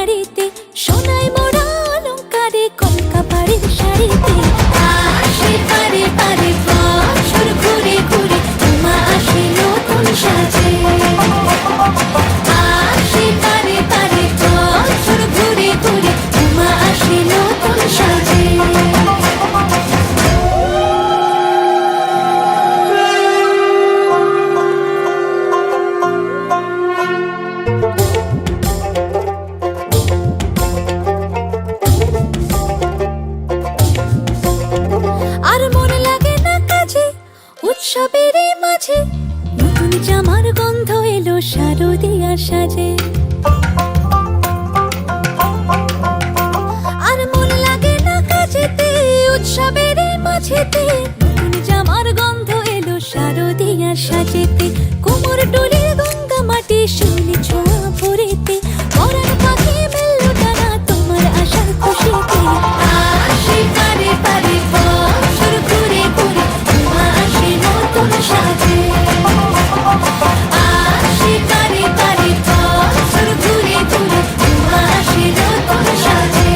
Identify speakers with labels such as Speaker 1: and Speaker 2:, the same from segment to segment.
Speaker 1: বাড়িতে, সোনায় মোড়া অলংকারে কলকা বাড়ির শাড়িতে। আসে পারে পারে বছর ঘুরে ঘুরে, উমা আসে নতুন সাজে। আসে পারে পারে বছর ঘুরে ঘুরে, উমা আসে নতুন সাজে। আর মনে লাগে না কাজে, উৎসবের মাঝে নতুন জামার গন্ধ এলো শারদিয়ার সাজে। আর মনে লাগে না কাজেতে, উৎসবের মাঝেতে নতুন জামার গন্ধ এলো শারদিয়ার সাজেতে। কোমর ডোলে গঙ্গা মাটি শিউলি ছোঁয়া ভরেতে, পরাণ পাখি মেললো ডানা তোমার আশার খুশিতে। আসে পারে পারে বছর ঘুরে ঘুরে, উমা আসে নতুন সাজে। আসে পারে পারে বছর ঘুরে ঘুরে, উমা আসে নতুন সাজে।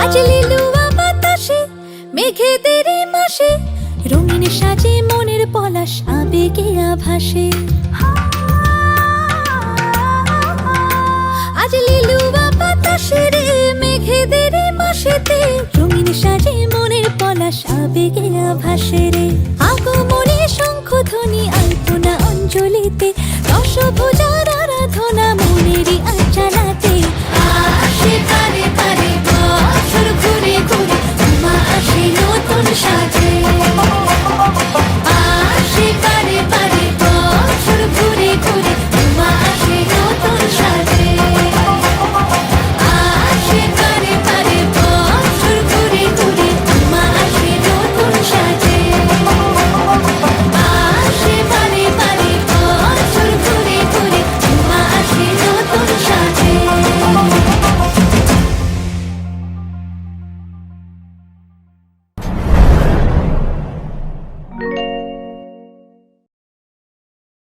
Speaker 1: আজ লিলুয়া বাতাসে, মেঘেদের মাসে, রঙিন সাজে মনের পলাশ আবেগে আভাসে। আজ লিলুয়া বাতাসে রে, মেঘেদের মাসেতে, রঙিন সাজে মনের পলাশ আবেগে আভাসে রে। আগমনে শঙ্খধ্বনি আলপনা অঞ্জলিতে,